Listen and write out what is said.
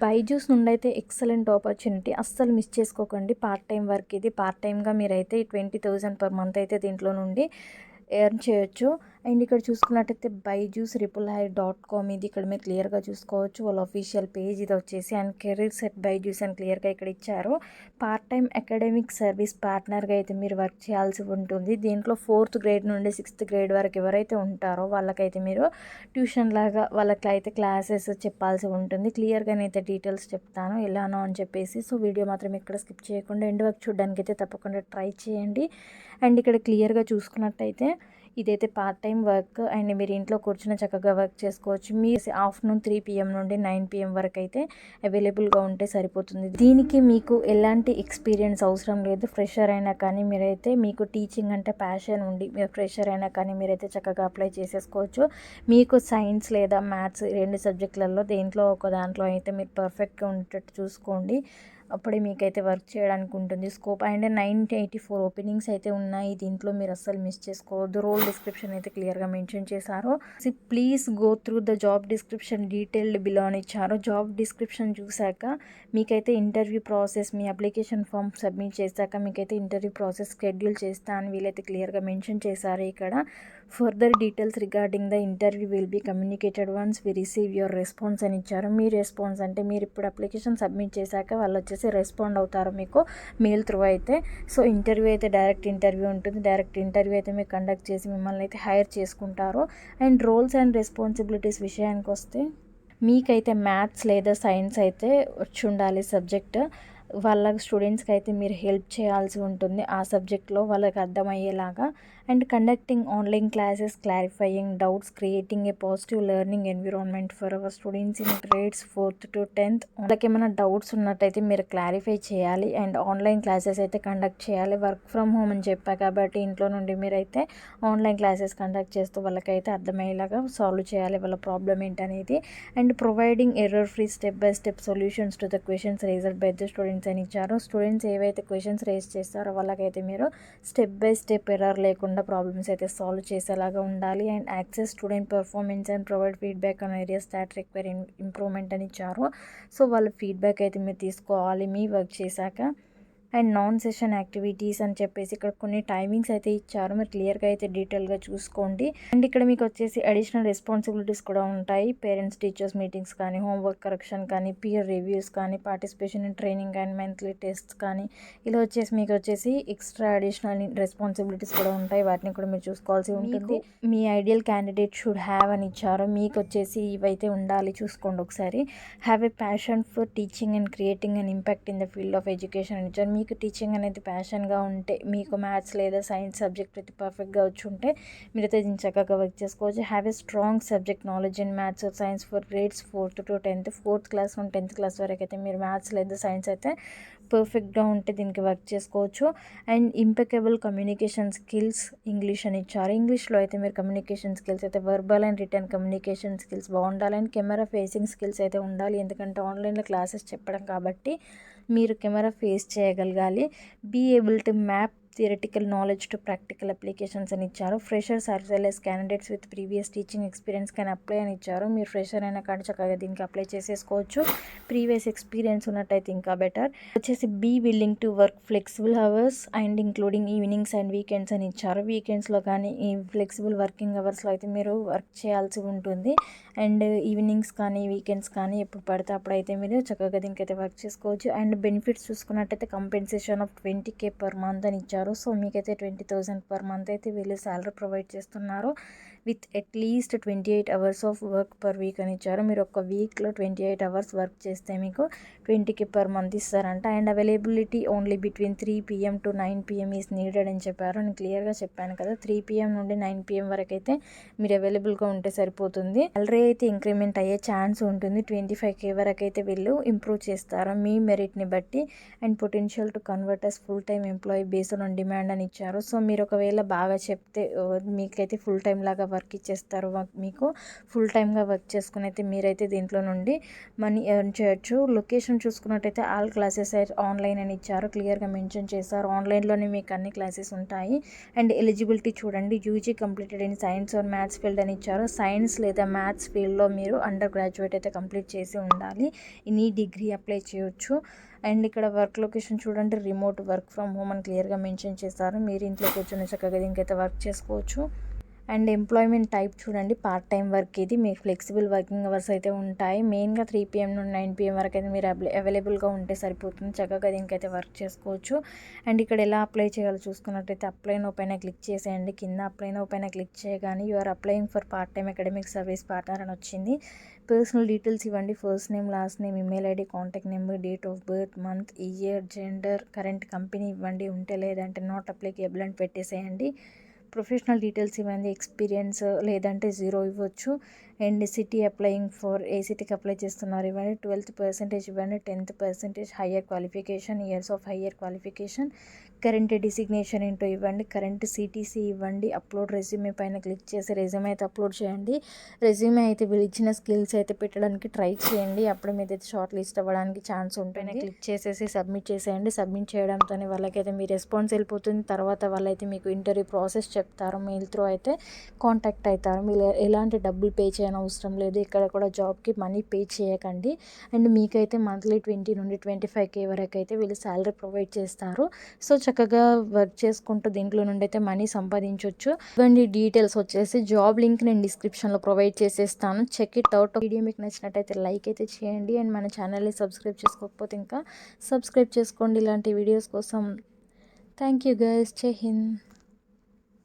బైజూస్ నుండైతే excellent opportunity. అస్సలు miss చేసుకోకండి. పార్ట్ టైమ్ వర్క్ ఇది. పార్ట్ టైమ్‌గా మీరైతే 20,000 పర్ మంత్ అయితే దీంట్లో నుండి ఎర్న్ చేయొచ్చు. అండ్ ఇక్కడ చూసుకున్నట్టయితే బైజూస్ రిపుల్ హై .com ఇది ఇక్కడ మీరు క్లియర్‌గా చూసుకోవచ్చు. వాళ్ళ అఫీషియల్ పేజ్ ఇది వచ్చేసి అండ్ కెరీర్స్ ఎట్ బైజూస్ అని క్లియర్‌గా ఇక్కడ ఇచ్చారు. పార్ట్ టైమ్ అకాడమిక్ సర్వీస్ పార్ట్నర్‌గా అయితే మీరు వర్క్ చేయాల్సి ఉంటుంది. దీంట్లో 4th గ్రేడ్ నుండి 6th గ్రేడ్ వరకు ఎవరైతే ఉంటారో వాళ్ళకైతే మీరు ట్యూషన్ లాగా వాళ్ళకైతే క్లాసెస్ చెప్పాల్సి ఉంటుంది. క్లియర్‌గానైతే డీటెయిల్స్ చెప్తాను ఎలానో అని చెప్పేసి. సో వీడియో మాత్రం ఎక్కడ స్కిప్ చేయకుండా ఎండ్ వరకు చూడడానికైతే తప్పకుండా ట్రై చేయండి. అండ్ ఇక్కడ క్లియర్‌గా చూసుకున్నట్టయితే ఇదైతే పార్ట్ టైం వర్క్ అండ్ మీరు ఇంట్లో కూర్చొని చక్కగా వర్క్ చేసుకోవచ్చు. మీ ఆఫ్టర్నూన్ 3 PM నుండి 9 PM వరకు అయితే అవైలబుల్గా ఉంటే సరిపోతుంది. దీనికి మీకు ఎలాంటి ఎక్స్పీరియన్స్ అవసరం లేదు. ఫ్రెషర్ అయినా కానీ మీరైతే మీకు టీచింగ్ అంటే ప్యాషన్ ఉండి మీరు ఫ్రెషర్ అయినా కానీ మీరైతే చక్కగా అప్లై చేసేసుకోవచ్చు. మీకు సైన్స్ లేదా మ్యాథ్స్ 2 సబ్జెక్టులలో దేంట్లో ఒక దాంట్లో అయితే మీరు పర్ఫెక్ట్గా ఉండేటట్టు చూసుకోండి. అప్పుడే మీకైతే వర్క్ చేయడానికి ఉంటుంది స్కోప్. అండ్ 984 ఓపెనింగ్స్ అయితే ఉన్నాయి. దీంట్లో మీరు అస్సలు మిస్ చేసుకోవద్దు. రోల్ డిస్క్రిప్షన్ అయితే క్లియర్గా మెన్షన్ చేశారు. Please go through the job description detailed below అని ఇచ్చారు. జాబ్ డిస్క్రిప్షన్ చూశాక మీకైతే ఇంటర్వ్యూ ప్రాసెస్ మీ అప్లికేషన్ ఫామ్ సబ్మిట్ చేశాక మీకైతే ఇంటర్వ్యూ ప్రాసెస్ షెడ్యూల్ చేస్తా అని వీళ్ళైతే క్లియర్గా మెన్షన్ చేశారు. ఇక్కడ further details regarding the interview will be communicated once we receive your response అని ఇచ్చారు. మీ రెస్పాన్స్ అంటే మీరు ఇప్పుడు అప్లికేషన్ సబ్మిట్ చేశాక వాళ్ళు వచ్చేసి రెస్పాండ్ అవుతారు మీకు మెయిల్ త్రూ అయితే. సో ఇంటర్వ్యూ అయితే డైరెక్ట్ ఇంటర్వ్యూ ఉంటుంది. డైరెక్ట్ ఇంటర్వ్యూ అయితే మీరు కండక్ట్ చేసి మిమ్మల్ని అయితే హైర్ చేసుకుంటారు. అండ్ రోల్స్ అండ్ రెస్పాన్సిబిలిటీస్ విషయానికి వస్తే మీకైతే మ్యాథ్స్ లేదా సైన్స్ అయితే వచ్చి ఉండాలి సబ్జెక్ట్. వాళ్ళ స్టూడెంట్స్కి అయితే మీరు హెల్ప్ చేయాల్సి ఉంటుంది ఆ సబ్జెక్ట్లో వాళ్ళకి అర్థమయ్యేలాగా. And conducting online classes, clarifying doubts, creating a positive learning environment for our students in grades 4th to 10th. వాళ్ళకి ఏమైనా డౌట్స్ ఉన్నట్టయితే మీరు క్లారిఫై చేయాలి. అండ్ ఆన్లైన్ క్లాసెస్ అయితే కండక్ట్ చేయాలి. వర్క్ ఫ్రమ్ హోమ్ అని చెప్పా కాబట్టి ఇంట్లో నుండి మీరైతే ఆన్లైన్ క్లాసెస్ కండక్ట్ చేస్తూ వాళ్ళకైతే అర్థమయ్యేలాగా సాల్వ్ చేయాలి వాళ్ళ ప్రాబ్లం ఏంటనేది. And providing error free step by step solutions to the questions raised by the students అని ఇచ్చారు. స్టూడెంట్స్ ఏవైతే క్వశ్చన్స్ రేజ్ చేస్తారో వాళ్ళకైతే మీరు స్టెప్ బై స్టెప్ ఎర్రర్ లేకుండా ప్రాబ్లమ్స్ అయితే సాల్వ్ చేసేలాగా ఉండాలి. And access student performance and provide feedback on areas that require improvement అని ఇచ్చారు. సో వాళ్ళ ఫీడ్బ్యాక్ అయితే మీరు తీసుకోవాలి మీ వర్క్ చేశాక. అండ్ నాన్ సెషన్ యాక్టివిటీస్ అని చెప్పేసి ఇక్కడ కొన్ని టైమింగ్స్ అయితే ఇచ్చారు. మీరు క్లియర్గా అయితే డీటెయిల్గా చూసుకోండి. అండ్ ఇక్కడ మీకు వచ్చేసి అడిషనల్ రెస్పాన్సిబిలిటీస్ కూడా ఉంటాయి. పేరెంట్స్ టీచర్స్ మీటింగ్స్ కానీ, హోంవర్క్ కరెక్షన్ కానీ, పీర్ రివ్యూస్ కానీ, participation in training and monthly tests కానీ ఇలా వచ్చేసి మీకు వచ్చేసి ఎక్స్ట్రా అడిషనల్ రెస్పాన్సిబిలిటీస్ కూడా ఉంటాయి. వాటిని కూడా మీరు చూసుకోవాల్సి ఉంటుంది. మీ ఐడియల్ క్యాండిడేట్ షుడ్ హ్యావ్ అని ఇచ్చారు. మీకు వచ్చేసి ఇవైతే ఉండాలి చూసుకోండి ఒకసారి. Have a passion for teaching and creating and impact in the field of education అని ఇచ్చారు. మీకు టీచింగ్ అనేది ప్యాషన్గా ఉంటే మీకు మ్యాథ్స్ లేదా సైన్స్ సబ్జెక్ట్ అయితే పర్ఫెక్ట్గా వచ్చి ఉంటే మీరైతే దీన్ని చక్కగా వర్క్ చేసుకోవచ్చు. Have a strong subject knowledge in maths or science for grades 4th to 10th. 4th class నుండి 10th క్లాస్ వరకు అయితే మీరు మ్యాథ్స్ లేదా సైన్స్ అయితే పర్ఫెక్ట్గా ఉంటే దీనికి వర్క్ చేసుకోవచ్చు. And impeccable communication skills English అని ఇచ్చారు. ఇంగ్లీష్లో అయితే మీరు కమ్యూనికేషన్ స్కిల్స్ అయితే verbal and written communication skills బాగుండాలి. అండ్ కెమెరా ఫేసింగ్ స్కిల్స్ అయితే ఉండాలి. ఎందుకంటే ఆన్లైన్లో క్లాసెస్ చెప్పడం కాబట్టి మీరు కెమెరా ఫేస్ చేయగలగాలి. Be able to map theoretical knowledge to practical applications అని ఇచ్చారు. Freshers or well as candidates with previous teaching experience can apply అని ఇచ్చారు. మీరు ఫ్రెషర్ అయినా కానీ చక్కగా దీనికి అప్లై చేసేసుకోవచ్చు. ప్రీవియస్ ఎక్స్పీరియన్స్ ఉన్నట్టయితే ఇంకా బెటర్. వచ్చేసి be willing to work flexible hours and including evenings and weekends అని ఇచ్చారు. వీకెండ్స్లో కానీ ఈ ఫ్లెక్సిబుల్ వర్కింగ్ అవర్స్లో అయితే మీరు వర్క్ చేయాల్సి ఉంటుంది. అండ్ ఈవినింగ్స్ కానీ వీకెండ్స్ కానీ ఎప్పుడు పడితే అప్పుడైతే మీరు చక్కగా దీనికైతే వర్క్ చేసుకోవచ్చు. అండ్ బెనిఫిట్స్ చూసుకున్నట్టయితే compensation of 20K per month అని ఇచ్చారు. సో మీకైతే 20,000 పర్ మంత్ అయితే వీళ్ళు శాలరీ ప్రొవైడ్ చేస్తున్నారు with at least 28 hours of work per week అని ఇచ్చారు. మీరు ఒక వీక్లో 28 hours వర్క్ చేస్తే మీకు 20K పర్ మంత్ ఇస్తారంట. And availability only between 3 PM to 9 PM is needed అని చెప్పారు. నేను క్లియర్గా చెప్పాను కదా 3 PM నుండి 9 PM వరకు అయితే మీరు అవైలబుల్గా ఉంటే సరిపోతుంది. సాలరీ అయితే ఇంక్రిమెంట్ అయ్యే ఛాన్స్ ఉంటుంది. 25K వరకు అయితే వీళ్ళు ఇంప్రూవ్ చేస్తారు మీ మెరిట్ని బట్టి. And potential to convert as full time employee based on demand అని ఇచ్చారు. సో మీరు ఒకవేళ బాగా చెప్తే మీకైతే ఫుల్ టైమ్ లాగా వర్క్ ఇచ్చేస్తారు. మీకు ఫుల్ టైమ్గా వర్క్ చేసుకుని అయితే మీరైతే దీంట్లో నుండి మనీ ఎర్న్ చేయొచ్చు. లొకేషన్ చూసుకున్నట్టయితే ఆల్ క్లాసెస్ ఆన్లైన్ అని ఇచ్చారు, క్లియర్గా మెన్షన్ చేశారు. ఆన్లైన్లోనే మీకు అన్ని క్లాసెస్ ఉంటాయి. అండ్ ఎలిజిబిలిటీ చూడండి, UG completed in science or maths field అని ఇచ్చారు. సైన్స్ లేదా మ్యాథ్స్ ఫీల్డ్లో మీరు అండర్ గ్రాడ్యుయేట్ అయితే కంప్లీట్ చేసి ఉండాలి. ఎనీ డిగ్రీ అప్లై చేయొచ్చు. అండ్ ఇక్కడ వర్క్ లొకేషన్ చూడండి, రిమోట్ వర్క్ ఫ్రమ్ హోమ్ అని క్లియర్గా మెన్షన్ చేశారు. మీరు ఇంట్లో కూర్చొని చక్కగా దీనికైతే వర్క్ చేసుకోవచ్చు. అండ్ ఎంప్లాయ్మెంట్ టైప్ చూడండి, పార్ట్ టైం వర్క్ ఇది. మీకు ఫ్లెక్సిబుల్ వర్కింగ్ అవర్స్ అయితే ఉంటాయి. మెయిన్గా 3 PM నుండి 9 PM వరకు అయితే మీరు అవైలబుల్గా ఉంటే సరిపోతుంది. చక్కగా దీనికైతే వర్క్ చేసుకోవచ్చు. అండ్ ఇక్కడ ఎలా అప్లై చేయాలో చూసుకున్నట్టయితే అప్లై నౌ పైన క్లిక్ చేసేయండి. కింద అప్లై నౌ పైన క్లిక్ చేయగానే you are applying for part time academic service partner అని వచ్చింది. పర్సనల్ డీటెయిల్స్ ఇవ్వండి, first name, last name, email ID, contact number, date of birth, month, year, gender, current company ఇవ్వండి. ఉంటే లేదంటే నాట్ అప్లికేబుల్ అని పెట్టేసేయండి. ప్రొఫెషనల్ డీటెయిల్స్ ఇవ్వండి, experience లేదంటే 0 ఇవ్వచ్చు. And city applying for a సిటీకి అప్లై చేస్తున్నారు ఇవ్వండి. 12% ఇవ్వండి, 10% higher qualification, years of higher qualification, current designation ఏంటో ఇవ్వండి, కరెంట్ సిటీసీ ఇవ్వండి. అప్లోడ్ రెజ్యూమే పైన క్లిక్ చేసి రెజ్యూమే అయితే అప్లోడ్ చేయండి. రెజ్యూమే అయితే వీళ్ళు ఇచ్చిన స్కిల్స్ అయితే పెట్టడానికి ట్రై చేయండి, అప్పుడు మీదైతే షార్ట్ లిస్ట్ అవ్వడానికి ఛాన్స్ ఉంటుంది. క్లిక్ చేసేసి సబ్మిట్ చేసేయండి. సబ్మిట్ చేయడంతోనే వాళ్ళకైతే మీ రెస్పాన్స్ వెళ్ళిపోతుంది. తర్వాత వాళ్ళైతే మీకు ఇంటర్వ్యూ ప్రాసెస్ చెప్తారు. మెయిల్ త్రూ అయితే కాంటాక్ట్ అవుతారు. మీరు ఎలాంటి డబ్బులు పే చేయని అవసరం లేదు. ఇక్కడ కూడా జాబ్కి మనీ పే చేయకండి. అండ్ మీకైతే మంత్లీ 20 నుండి 25K వరకు అయితే వీళ్ళు శాలరీ ప్రొవైడ్ చేస్తారు. సో చక్కగా వర్క్ చేసుకుంటూ దీంట్లో నుండి అయితే మనీ సంపాదించవచ్చు. ఇవన్నీ డీటెయిల్స్ వచ్చేసి జాబ్ లింక్ నేను డిస్క్రిప్షన్లో ప్రొవైడ్ చేసేస్తాను, చెక్ ఇట్ అవుట్. వీడియో మీకు నచ్చినట్టయితే లైక్ అయితే చేయండి. అండ్ మన ఛానల్ని సబ్స్క్రైబ్ చేసుకోకపోతే ఇంకా సబ్స్క్రైబ్ చేసుకోండి ఇలాంటి వీడియోస్ కోసం. Thank you guys. జై హింద్.